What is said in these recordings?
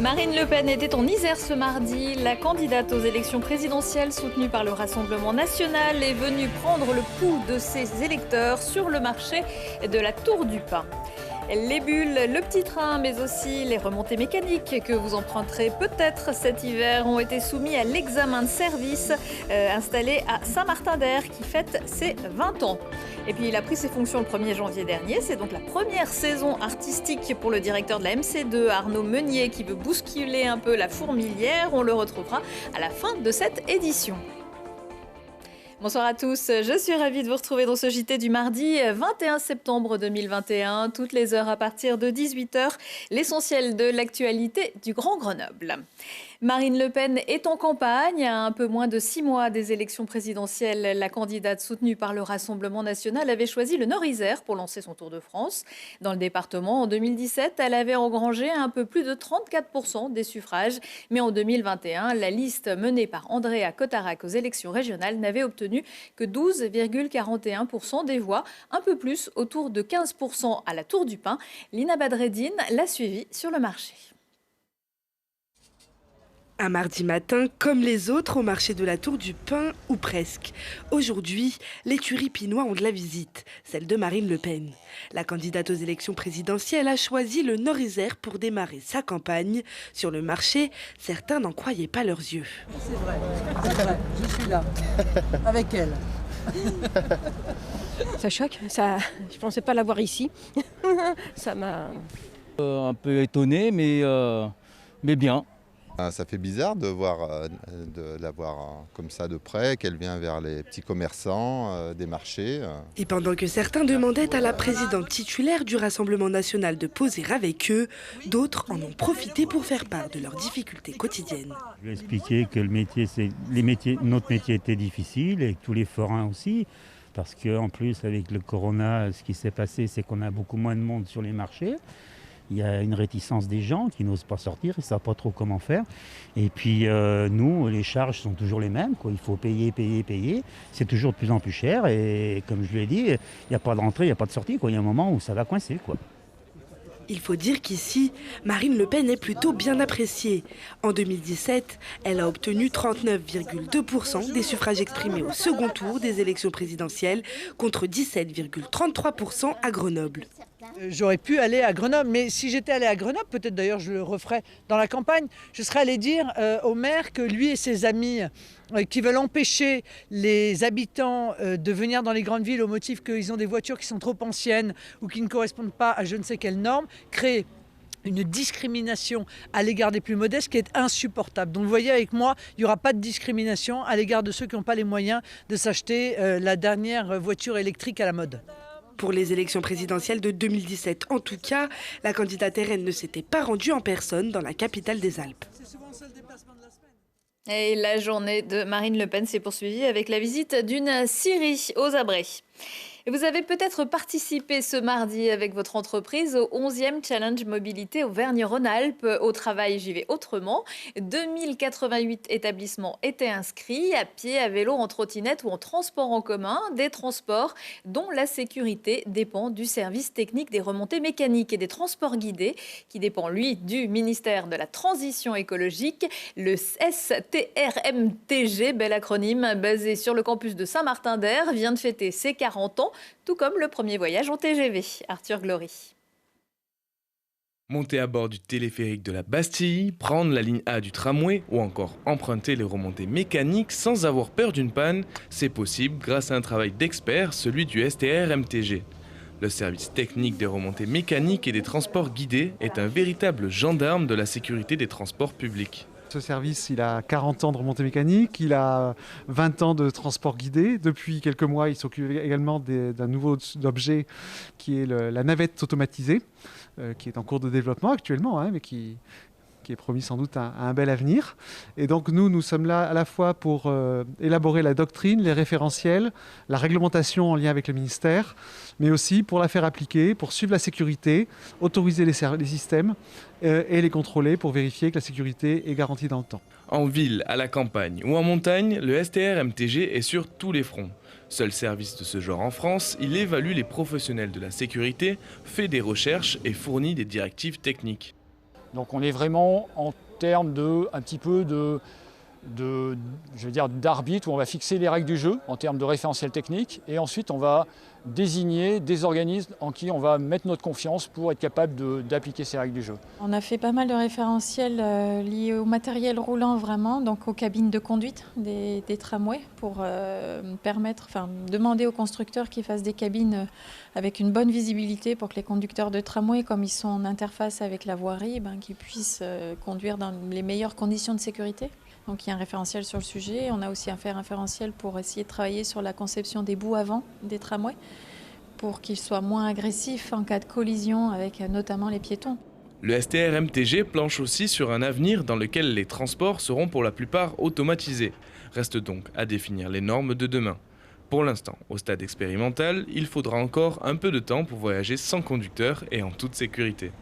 Marine Le Pen était en Isère ce mardi. La candidate aux élections présidentielles soutenue par le Rassemblement national est venue prendre le pouls de ses électeurs sur le marché de la Tour du Pin. Les bulles, le petit train, mais aussi les remontées mécaniques que vous emprunterez peut-être cet hiver ont été soumis à l'examen de service installé à Saint-Martin-d'Air qui fête ses 20 ans. Et puis il a pris ses fonctions le 1er janvier dernier. C'est donc la première saison artistique pour le directeur de la MC2, Arnaud Meunier, qui veut bousculer un peu la fourmilière. On le retrouvera à la fin de cette édition. Bonsoir à tous, je suis ravie de vous retrouver dans ce JT du mardi 21 septembre 2021, toutes les heures à partir de 18h, l'essentiel de l'actualité du Grand Grenoble. Marine Le Pen est en campagne. À un peu moins de 6 mois des élections présidentielles, la candidate soutenue par le Rassemblement national avait choisi le Nord-Isère pour lancer son Tour de France. Dans le département, en 2017, elle avait engrangé un peu plus de 34% des suffrages. Mais en 2021, la liste menée par Andréa Cotarac aux élections régionales n'avait obtenu que 12,41% des voix, un peu plus, autour de 15% à la Tour du Pin. Lina Badreddine l'a suivie sur le marché. Un mardi matin, comme les autres, au marché de la Tour du Pin, ou presque. Aujourd'hui, les tueries pinois ont de la visite, celle de Marine Le Pen. La candidate aux élections présidentielles a choisi le Nord-Isère pour démarrer sa campagne. Sur le marché, certains n'en croyaient pas leurs yeux. C'est vrai, je suis là, avec elle. Ça choque, ça, je ne pensais pas l'avoir ici. Ça m'a... Un peu étonné, mais bien. Ça fait bizarre de la voir comme ça de près, qu'elle vient vers les petits commerçants des marchés. Et pendant que certains demandaient à la présidente titulaire du Rassemblement national de poser avec eux, d'autres en ont profité pour faire part de leurs difficultés quotidiennes. Je lui ai expliqué que notre métier était difficile et que tous les forains aussi. Parce qu'en plus, avec le corona, ce qui s'est passé, c'est qu'on a beaucoup moins de monde sur les marchés. Il y a une réticence des gens qui n'osent pas sortir, ils ne savent pas trop comment faire. Et puis nous, les charges sont toujours les mêmes, quoi. Il faut payer. C'est toujours de plus en plus cher. Et comme je l'ai dit, il n'y a pas d'entrée, il n'y a pas de sortie, quoi. Il y a un moment où ça va coincer, quoi. Il faut dire qu'ici, Marine Le Pen est plutôt bien appréciée. En 2017, elle a obtenu 39,2% des suffrages exprimés au second tour des élections présidentielles contre 17,33% à Grenoble. J'aurais pu aller à Grenoble, mais si j'étais allé à Grenoble, peut-être d'ailleurs je le referais dans la campagne, je serais allé dire au maire que lui et ses amis qui veulent empêcher les habitants de venir dans les grandes villes au motif qu'ils ont des voitures qui sont trop anciennes ou qui ne correspondent pas à je ne sais quelle norme, créent une discrimination à l'égard des plus modestes qui est insupportable. Donc vous voyez avec moi, il n'y aura pas de discrimination à l'égard de ceux qui n'ont pas les moyens de s'acheter la dernière voiture électrique à la mode. Pour les élections présidentielles de 2017, en tout cas, la candidate RN ne s'était pas rendue en personne dans la capitale des Alpes. Et la journée de Marine Le Pen s'est poursuivie avec la visite d'une scierie aux Abrets. Et vous avez peut-être participé ce mardi avec votre entreprise au 11e Challenge Mobilité Auvergne-Rhône-Alpes. Au travail, j'y vais autrement. 2088 établissements étaient inscrits, à pied, à vélo, en trottinette ou en transport en commun. Des transports dont la sécurité dépend du service technique des remontées mécaniques et des transports guidés, qui dépend, lui, du ministère de la Transition écologique. Le STRMTG, bel acronyme, basé sur le campus de Saint-Martin-d'Air, vient de fêter ses 40 ans. Tout comme le premier voyage en TGV. Arthur Glory. Monter à bord du téléphérique de la Bastille, prendre la ligne A du tramway ou encore emprunter les remontées mécaniques sans avoir peur d'une panne, c'est possible grâce à un travail d'expert, celui du STRMTG. Le service technique des remontées mécaniques et des transports guidés est un véritable gendarme de la sécurité des transports publics. Ce service, il a 40 ans de remontée mécanique, il a 20 ans de transport guidé. Depuis quelques mois, il s'occupe également d'un nouveau objet qui est la navette automatisée, qui est en cours de développement actuellement, mais qui est promis sans doute un bel avenir. Et donc nous sommes là à la fois pour élaborer la doctrine, les référentiels, la réglementation en lien avec le ministère, mais aussi pour la faire appliquer, pour suivre la sécurité, autoriser les systèmes et les contrôler pour vérifier que la sécurité est garantie dans le temps. En ville, à la campagne ou en montagne, le STRMTG est sur tous les fronts. Seul service de ce genre en France, il évalue les professionnels de la sécurité, fait des recherches et fournit des directives techniques. Donc on est vraiment en termes un petit peu d'arbitre où on va fixer les règles du jeu en termes de référentiel technique et ensuite on va désigner des organismes en qui on va mettre notre confiance pour être capable d'appliquer ces règles du jeu. On a fait pas mal de référentiels liés au matériel roulant vraiment, donc aux cabines de conduite des tramways pour demander aux constructeurs qu'ils fassent des cabines avec une bonne visibilité pour que les conducteurs de tramway, comme ils sont en interface avec la voirie, qu'ils puissent conduire dans les meilleures conditions de sécurité. Donc il y a un référentiel sur le sujet. On a aussi un référentiel pour essayer de travailler sur la conception des bouts avant des tramways pour qu'ils soient moins agressifs en cas de collision avec notamment les piétons. Le STR-MTG planche aussi sur un avenir dans lequel les transports seront pour la plupart automatisés. Reste donc à définir les normes de demain. Pour l'instant, au stade expérimental, il faudra encore un peu de temps pour voyager sans conducteur et en toute sécurité.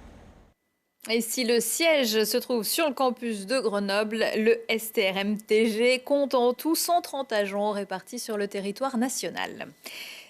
Et si le siège se trouve sur le campus de Grenoble, le STR-MTG compte en tout 130 agents répartis sur le territoire national.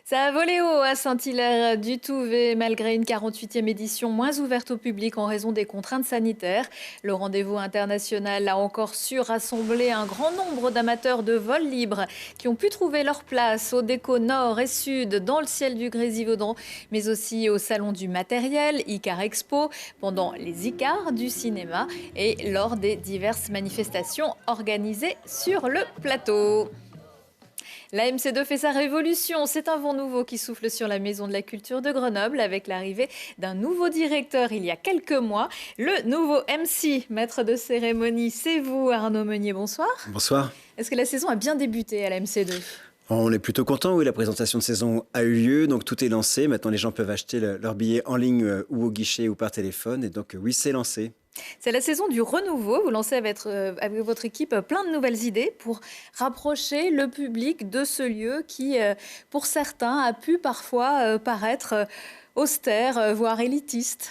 Ça a volé haut à Saint-Hilaire-du-Touvet, malgré une 48e édition moins ouverte au public en raison des contraintes sanitaires. Le rendez-vous international a encore su rassembler un grand nombre d'amateurs de vol libre qui ont pu trouver leur place au déco nord et sud, dans le ciel du Grésivaudan, mais aussi au salon du matériel, Icar Expo, pendant les Icars du cinéma et lors des diverses manifestations organisées sur le plateau. La MC2 fait sa révolution. C'est un vent nouveau qui souffle sur la Maison de la Culture de Grenoble avec l'arrivée d'un nouveau directeur il y a quelques mois. Le nouveau MC, maître de cérémonie, c'est vous, Arnaud Meunier. Bonsoir. Bonsoir. Est-ce que la saison a bien débuté à la MC2 ? On est plutôt content, oui, la présentation de saison a eu lieu, donc tout est lancé. Maintenant, les gens peuvent acheter leurs billets en ligne ou au guichet ou par téléphone. Et donc, oui, c'est lancé. C'est la saison du renouveau. Vous lancez avec votre équipe plein de nouvelles idées pour rapprocher le public de ce lieu qui, pour certains, a pu parfois paraître austère, voire élitiste.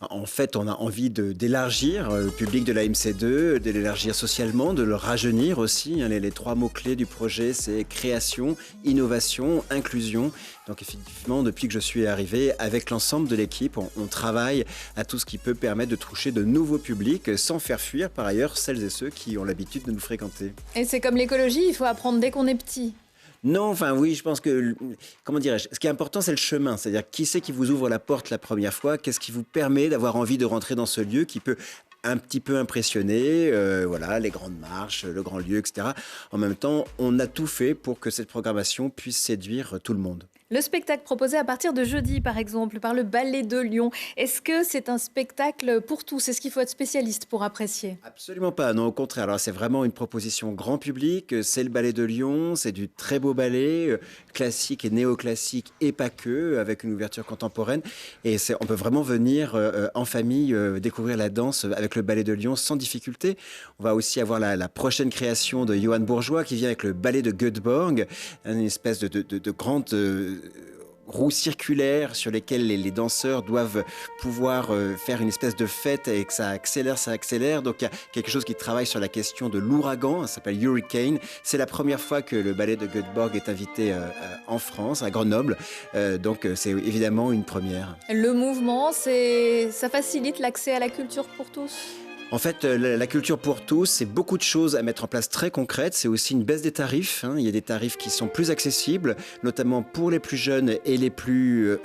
En fait, on a envie d'élargir le public de la MC2, de l'élargir socialement, de le rajeunir aussi. Les trois mots-clés du projet, c'est création, innovation, inclusion. Donc effectivement, depuis que je suis arrivé, avec l'ensemble de l'équipe, on travaille à tout ce qui peut permettre de toucher de nouveaux publics sans faire fuir par ailleurs celles et ceux qui ont l'habitude de nous fréquenter. Et c'est comme l'écologie, il faut apprendre dès qu'on est petit. Non, enfin oui, je pense que, comment dirais-je, ce qui est important, c'est le chemin. C'est-à-dire, qui c'est qui vous ouvre la porte la première fois? Qu'est-ce qui vous permet d'avoir envie de rentrer dans ce lieu qui peut un petit peu impressionner, voilà, les grandes marches, le grand lieu, etc. En même temps, on a tout fait pour que cette programmation puisse séduire tout le monde. Le spectacle proposé à partir de jeudi, par exemple, par le Ballet de Lyon, est-ce que c'est un spectacle pour tous? Est-ce qu'il faut être spécialiste pour apprécier? Absolument pas, non, au contraire. Alors, c'est vraiment une proposition grand public. C'est le Ballet de Lyon, c'est du très beau ballet, classique et néoclassique et pas que, avec une ouverture contemporaine. Et on peut vraiment venir en famille découvrir la danse avec le Ballet de Lyon sans difficulté. On va aussi avoir la prochaine création de Johan Bourgeois qui vient avec le Ballet de Göteborg, une espèce de grande roues circulaires sur lesquelles les danseurs doivent pouvoir faire une espèce de fête et que ça accélère. Donc il y a quelque chose qui travaille sur la question de l'ouragan, ça s'appelle Hurricane. C'est la première fois que le ballet de Göteborg est invité en France, à Grenoble. Donc c'est évidemment une première. Le mouvement, ça facilite l'accès à la culture pour tous? En fait, la culture pour tous, c'est beaucoup de choses à mettre en place très concrètes. C'est aussi une baisse des tarifs. Il y a des tarifs qui sont plus accessibles, notamment pour les plus jeunes et les plus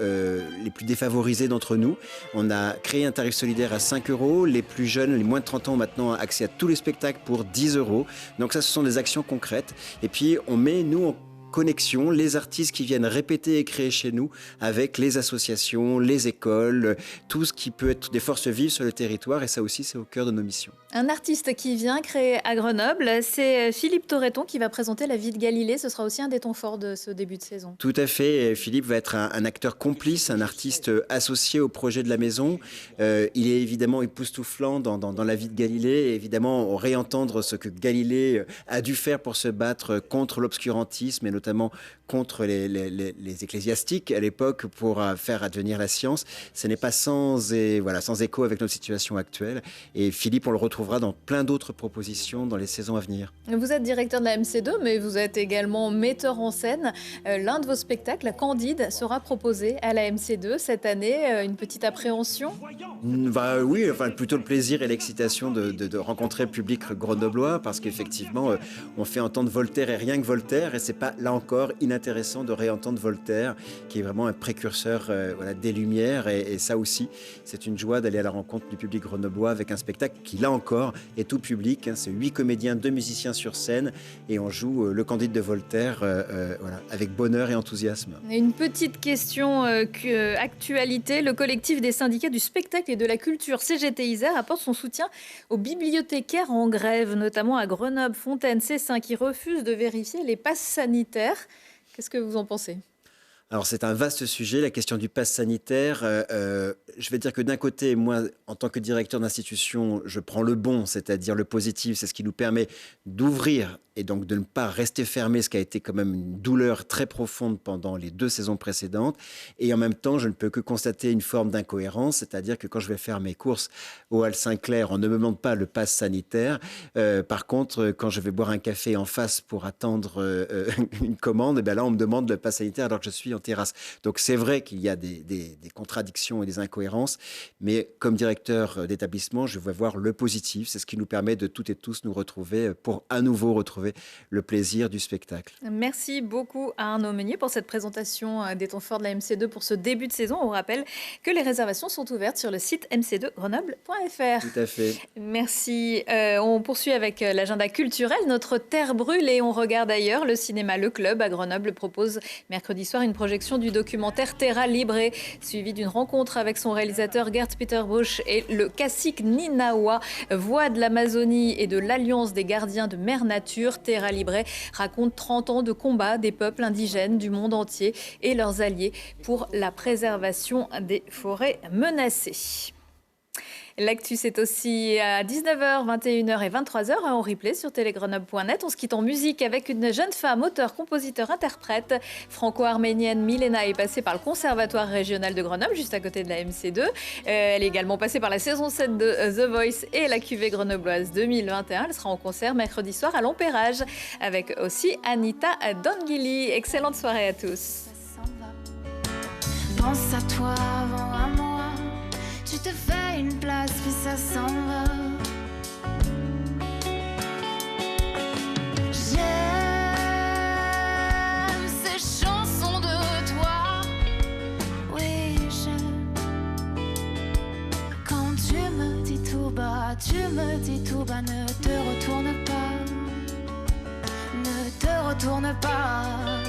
défavorisés d'entre nous. On a créé un tarif solidaire à 5 €. Les plus jeunes, les moins de 30 ans, ont maintenant accès à tous les spectacles pour 10 €. Donc ça, ce sont des actions concrètes. Et puis, on met, nous, en connexion, les artistes qui viennent répéter et créer chez nous avec les associations, les écoles, tout ce qui peut être des forces vives sur le territoire, et ça aussi c'est au cœur de nos missions. Un artiste qui vient créer à Grenoble, c'est Philippe Torreton qui va présenter La Vie de Galilée. Ce sera aussi un des temps forts de ce début de saison. Tout à fait, Philippe va être un acteur complice, un artiste associé au projet de la maison. Il est évidemment époustouflant dans La Vie de Galilée, et évidemment réentendre ce que Galilée a dû faire pour se battre contre l'obscurantisme et notamment notamment contre les ecclésiastiques à l'époque pour faire advenir la science. Ce n'est pas sans écho avec notre situation actuelle. Et Philippe, on le retrouvera dans plein d'autres propositions dans les saisons à venir. Vous êtes directeur de la MC2, mais vous êtes également metteur en scène. L'un de vos spectacles, Candide, sera proposé à la MC2 cette année. Une petite appréhension ? Oui, plutôt le plaisir et l'excitation de rencontrer le public grenoblois, parce qu'effectivement, on fait entendre Voltaire et rien que Voltaire, et c'est pas, là encore, inintéressant de réentendre Voltaire, qui est vraiment un précurseur des Lumières, et ça aussi, c'est une joie d'aller à la rencontre du public grenoblois avec un spectacle qui, là encore, est tout public. C'est 8 comédiens, 2 musiciens sur scène, et on joue le Candide de Voltaire avec bonheur et enthousiasme. Une petite question actualité. Le collectif des syndicats du spectacle et de la culture CGT Isère apporte son soutien aux bibliothécaires en grève, notamment à Grenoble, Fontaine, Cessin, qui refusent de vérifier les passes sanitaires. Qu'est-ce que vous en pensez ? Alors c'est un vaste sujet, la question du pass sanitaire. Je vais dire que d'un côté, moi, en tant que directeur d'institution, je prends le bon, c'est-à-dire le positif. C'est ce qui nous permet d'ouvrir et donc de ne pas rester fermé, ce qui a été quand même une douleur très profonde pendant les 2 saisons précédentes. Et en même temps, je ne peux que constater une forme d'incohérence, c'est-à-dire que quand je vais faire mes courses au Hall Saint-Clair, on ne me demande pas le pass sanitaire. Par contre, quand je vais boire un café en face pour attendre une commande, là, on me demande le pass sanitaire alors que je suis en terrasse. Donc c'est vrai qu'il y a des contradictions et des incohérences, mais comme directeur d'établissement, je vais voir le positif. C'est ce qui nous permet de toutes et tous nous retrouver pour à nouveau retrouver le plaisir du spectacle. Merci beaucoup à Arnaud Meunier pour cette présentation des temps forts de la MC2 pour ce début de saison. On rappelle que les réservations sont ouvertes sur le site mc2grenoble.fr. Tout à fait. Merci. On poursuit avec l'agenda culturel, notre terre brûle, et on regarde ailleurs. Le cinéma Le Club à Grenoble propose mercredi soir une projection du documentaire Terra Libre, suivi d'une rencontre avec son réalisateur Gert Peter Busch et le cacique Ninawa, voix de l'Amazonie et de l'Alliance des gardiens de Mère Nature. Terra Libre raconte 30 ans de combat des peuples indigènes du monde entier et leurs alliés pour la préservation des forêts menacées. L'actu, c'est aussi à 19h, 21h et 23h en replay sur télégrenoble.net. On se quitte en musique avec une jeune femme, auteure, compositeur, interprète franco-arménienne. Milena est passée par le Conservatoire régional de Grenoble, juste à côté de la MC2. Elle est également passée par la saison 7 de The Voice et la cuvée grenobloise 2021. Elle sera en concert mercredi soir à l'Empérage avec aussi Anita Dongili. Excellente soirée à tous. Pense à toi avant à moi. Tu te fais une place, puis ça s'en va. J'aime ces chansons de toi. Oui, j'aime. Quand tu me dis tout bas, ne te retourne pas. Ne te retourne pas.